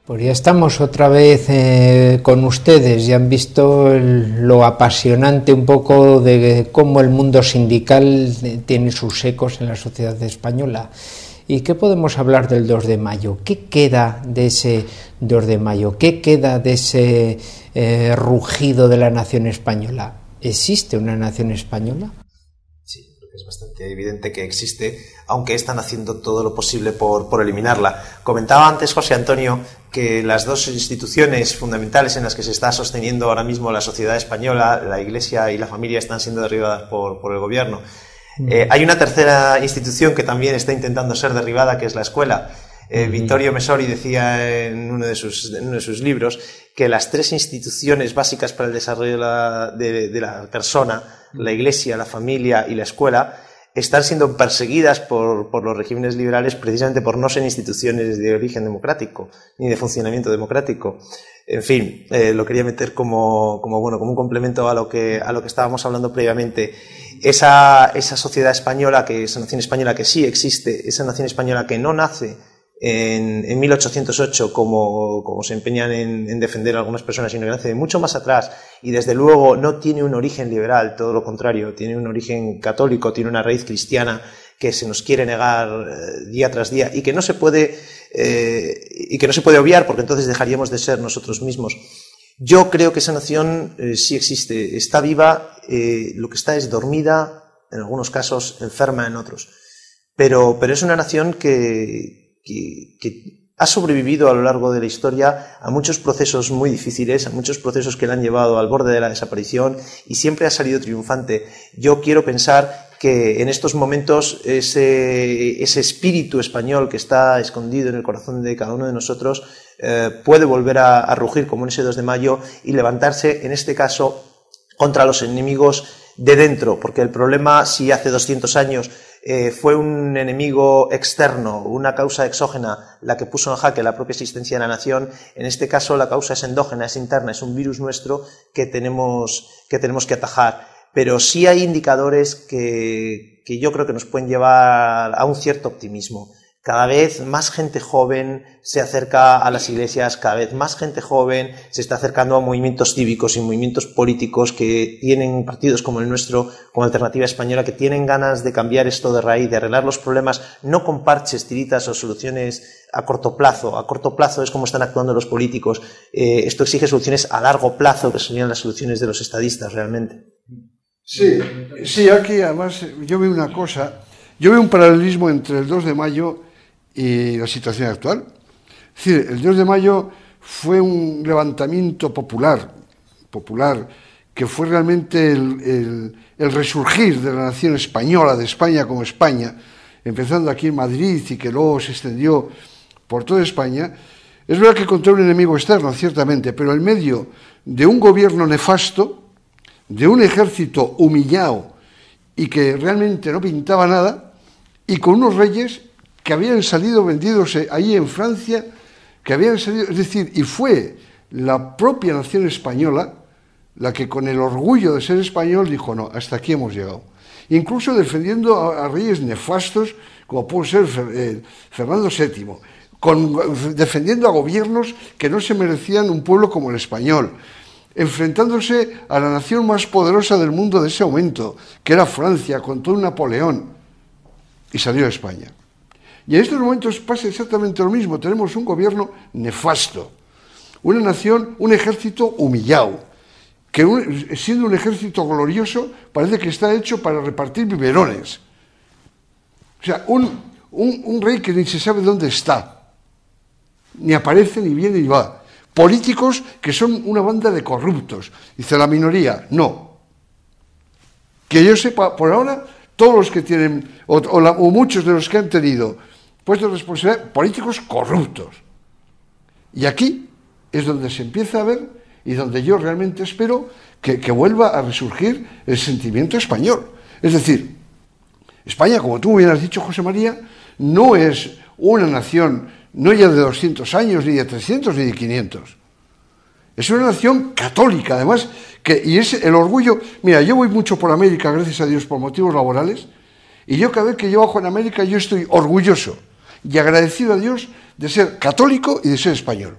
Pues ya estamos otra vez con ustedes. Ya han visto lo apasionante un poco de cómo el mundo sindical tiene sus ecos en la sociedad española. ¿Y qué podemos hablar del 2 de mayo? ¿Qué queda de ese 2 de mayo? ¿Qué queda de ese rugido de la nación española? ¿Existe una nación española? Sí, creo que es bastante evidente que existe, aunque están haciendo todo lo posible por eliminarla. Comentaba antes José Antonio que las dos instituciones fundamentales en las que se está sosteniendo ahora mismo la sociedad española, la Iglesia y la familia, están siendo derribadas por el gobierno. Hay una tercera institución que también está intentando ser derribada, que es la escuela. Vittorio Messori decía en uno de sus libros que las tres instituciones básicas para el desarrollo de la persona, la Iglesia, la familia y la escuela, están siendo perseguidas por los regímenes liberales precisamente por no ser instituciones de origen democrático ni de funcionamiento democrático. En fin, lo quería meter como un complemento a lo que estábamos hablando previamente. Esa sociedad española, esa nación española que sí existe, esa nación española que no nace en 1808 como se empeñan en defender algunas personas, sino que nace de mucho más atrás y desde luego no tiene un origen liberal, todo lo contrario, tiene un origen católico, tiene una raíz cristiana que se nos quiere negar día tras día y que no se puede obviar, porque entonces dejaríamos de ser nosotros mismos. Yo creo que esa nación sí existe, está viva, lo que está es dormida, en algunos casos enferma en otros, pero es una nación que ha sobrevivido a lo largo de la historia a muchos procesos muy difíciles, a muchos procesos que la han llevado al borde de la desaparición y siempre ha salido triunfante. Yo quiero pensar que en estos momentos ese espíritu español que está escondido en el corazón de cada uno de nosotros puede volver a rugir como en ese 2 de mayo y levantarse, en este caso, contra los enemigos de dentro, porque el problema, si hace 200 años fue un enemigo externo, una causa exógena la que puso en jaque la propia existencia de la nación, en este caso la causa es endógena, es interna, es un virus nuestro que tenemos que atajar. Pero sí hay indicadores que yo creo que nos pueden llevar a un cierto optimismo. Cada vez más gente joven se acerca a las iglesias, cada vez más gente joven se está acercando a movimientos cívicos y movimientos políticos que tienen partidos como el nuestro, como Alternativa Española, que tienen ganas de cambiar esto de raíz, de arreglar los problemas, no con parches, tiritas o soluciones a corto plazo. A corto plazo es como están actuando los políticos. Esto exige soluciones a largo plazo, que serían las soluciones de los estadistas realmente. Sí, aquí además yo veo una cosa, yo veo un paralelismo entre el 2 de mayo y la situación actual. Es decir, el 2 de mayo fue un levantamiento popular que fue realmente el resurgir de la nación española, de España como España, empezando aquí en Madrid y que luego se extendió por toda España. Es verdad que contra un enemigo externo, ciertamente, pero en medio de un gobierno nefasto, de un ejército humillado y que realmente no pintaba nada, y con unos reyes que habían salido vendidos ahí en Francia, es decir, y fue la propia nación española la que con el orgullo de ser español dijo, no, hasta aquí hemos llegado. Incluso defendiendo a reyes nefastos, como pudo ser Fernando VII, defendiendo a gobiernos que no se merecían un pueblo como el español, enfrentándose a la nación más poderosa del mundo de ese momento, que era Francia, con todo un Napoleón, y salió a España. Y en estos momentos pasa exactamente lo mismo. Tenemos un gobierno nefasto, una nación, un ejército humillado, que siendo un ejército glorioso parece que está hecho para repartir biberones. O sea, un rey que ni se sabe dónde está, ni aparece, ni viene, ni va. Políticos que son una banda de corruptos. Dice la minoría, no. Que yo sepa, por ahora, todos los que tienen, o muchos de los que han tenido puestos de responsabilidad, políticos corruptos. Y aquí es donde se empieza a ver y donde yo realmente espero que vuelva a resurgir el sentimiento español. Es decir, España, como tú bien has dicho, José María, no es una nación, no ya de 200 años, ni de 300, ni de 500. Es una nación católica, además, y es el orgullo. Mira, yo voy mucho por América, gracias a Dios, por motivos laborales, y yo cada vez que yo bajo en América, yo estoy orgulloso y agradecido a Dios de ser católico y de ser español.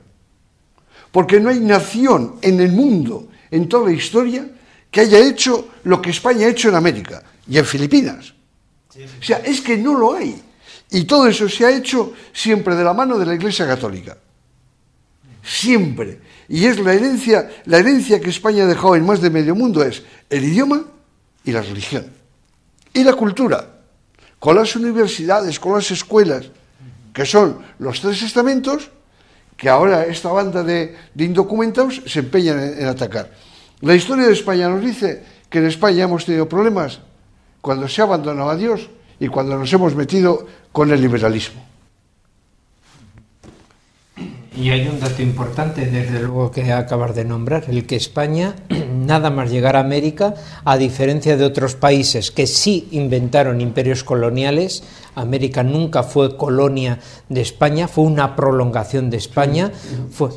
porque no hay nación en el mundo, en toda la historia, que haya hecho lo que España ha hecho en América y en Filipinas. O sea, es que no lo hay. Y todo eso se ha hecho siempre de la mano de la Iglesia Católica. Siempre. Y es la herencia que España ha dejado en más de medio mundo es el idioma y la religión. Y la cultura. Con las universidades, con las escuelas, que son los 3 estamentos, que ahora esta banda de indocumentados se empeñan en atacar. La historia de España nos dice que en España hemos tenido problemas cuando se ha abandonado a Dios y cuando nos hemos metido con el liberalismo. Y hay un dato importante, desde luego, que acabas de nombrar, el que España, nada más llegar a América, a diferencia de otros países que sí inventaron imperios coloniales, América nunca fue colonia de España, fue una prolongación de España.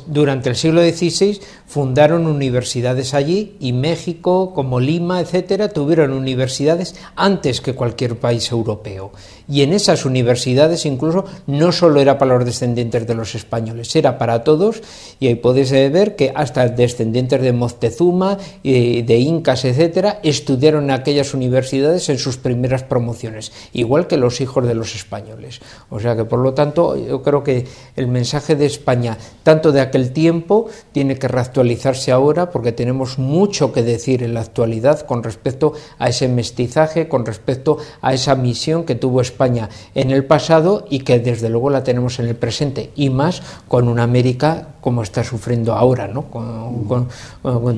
Durante el siglo XVI fundaron universidades allí, y México, como Lima, etcétera, tuvieron universidades antes que cualquier país europeo. Y en esas universidades incluso no solo era para los descendientes de los españoles, era para todos, y ahí podéis ver que hasta descendientes de Moctezuma, de incas, etcétera, estudiaron en aquellas universidades en sus primeras promociones, igual que los hijos de los españoles. O sea que, por lo tanto, yo creo que el mensaje de España, tanto de aquel tiempo, tiene que reactualizarse ahora, porque tenemos mucho que decir en la actualidad con respecto a ese mestizaje, con respecto a esa misión que tuvo España en el pasado y que desde luego la tenemos en el presente, y más con una América como está sufriendo ahora, ¿no? Con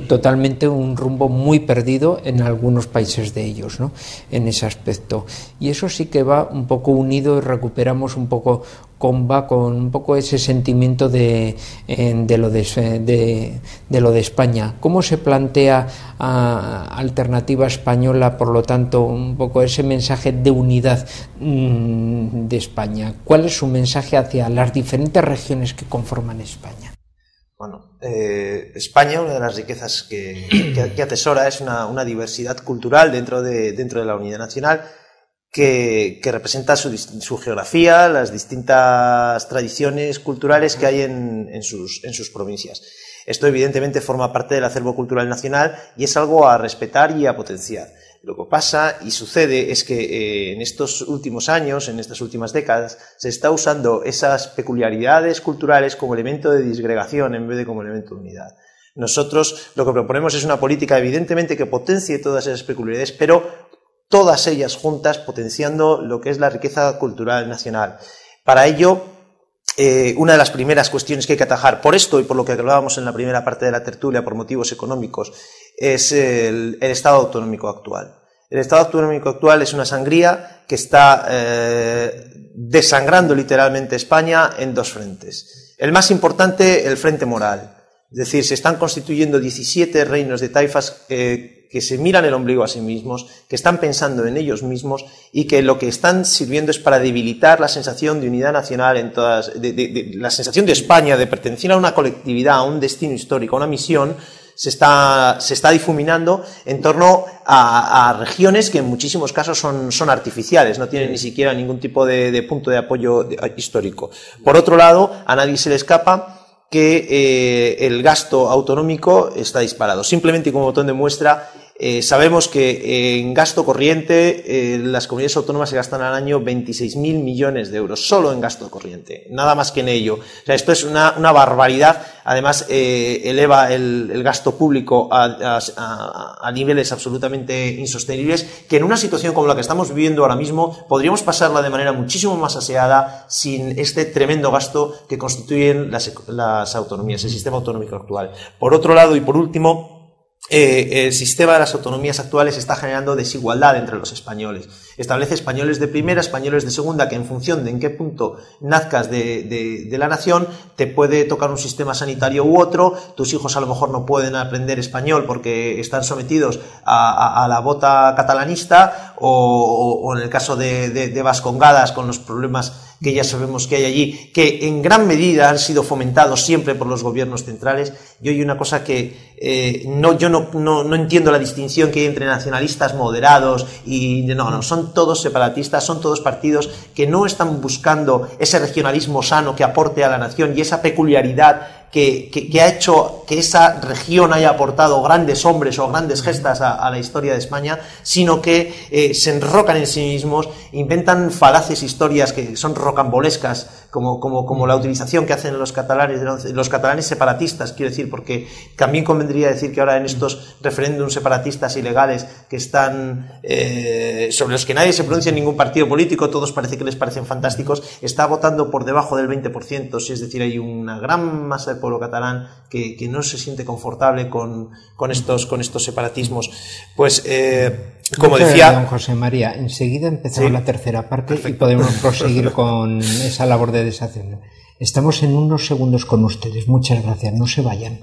totalmente un rumbo muy perdido en algunos países de ellos, ¿no? En ese aspecto. Y eso sí que va un poco unido, y recuperamos un poco con un poco ese sentimiento de lo de España. ¿Cómo se plantea Alternativa Española, por lo tanto, un poco ese mensaje de unidad de España? ¿Cuál es su mensaje hacia las diferentes regiones que conforman España? Bueno, España, una de las riquezas que atesora es una diversidad cultural dentro de la unidad nacional, que representa su geografía, las distintas tradiciones culturales que hay en sus provincias. Esto evidentemente forma parte del acervo cultural nacional y es algo a respetar y a potenciar. Lo que pasa y sucede es que en estos últimos años, en estas últimas décadas, se está usando esas peculiaridades culturales como elemento de disgregación en vez de como elemento de unidad. Nosotros lo que proponemos es una política evidentemente que potencie todas esas peculiaridades, pero todas ellas juntas potenciando lo que es la riqueza cultural nacional. Para ello, una de las primeras cuestiones que hay que atajar, por esto y por lo que hablábamos en la primera parte de la tertulia, por motivos económicos, es el Estado autonómico actual. El Estado autonómico actual es una sangría que está desangrando literalmente España en 2 frentes. El más importante, el frente moral. Es decir, se están constituyendo 17 reinos de taifas que se miran el ombligo a sí mismos, que están pensando en ellos mismos y que lo que están sirviendo es para debilitar la sensación de unidad nacional en todas, la sensación de España, de pertenecer a una colectividad, a un destino histórico, a una misión, se está difuminando en torno a regiones que en muchísimos casos son artificiales, no tienen ni siquiera ningún tipo de punto de apoyo histórico. Por otro lado, a nadie se le escapa que el gasto autonómico está disparado. Simplemente como botón de muestra, sabemos que en gasto corriente las comunidades autónomas se gastan al año 26.000 millones de euros, solo en gasto corriente, nada más que en ello. O sea, esto es una barbaridad. Además, eleva el gasto público a niveles absolutamente insostenibles, que en una situación como la que estamos viviendo ahora mismo podríamos pasarla de manera muchísimo más aseada sin este tremendo gasto que constituyen las autonomías, el sistema autonómico actual. Por otro lado y por último, el sistema de las autonomías actuales está generando desigualdad entre los españoles. Establece españoles de primera, españoles de segunda, que en función de en qué punto nazcas de la nación, te puede tocar un sistema sanitario u otro. Tus hijos a lo mejor no pueden aprender español porque están sometidos a la bota catalanista, o en el caso de Vascongadas, con los problemas que ya sabemos que hay allí, que en gran medida han sido fomentados siempre por los gobiernos centrales. Y hay una cosa que yo no entiendo la distinción que hay entre nacionalistas moderados y no, son todos separatistas, son todos partidos que no están buscando ese regionalismo sano que aporte a la nación y esa peculiaridad que ha hecho que esa región haya aportado grandes hombres o grandes gestas a la historia de España, sino que se enrocan en sí mismos, inventan falaces historias que son rocambolescas, como la utilización que hacen los catalanes separatistas, quiero decir, porque también convendría decir que ahora en estos referéndums separatistas ilegales que están sobre los que nadie se pronuncia en ningún partido político, todos parece que les parecen fantásticos, está votando por debajo del 20%, es decir, hay una gran masa de pueblo catalán que no se siente confortable con estos separatismos. Pues, como decía don José María, enseguida empezamos la tercera parte. Perfecto. Y podemos proseguir con esa labor de deshacerlo. Estamos en unos segundos con ustedes. Muchas gracias, no se vayan.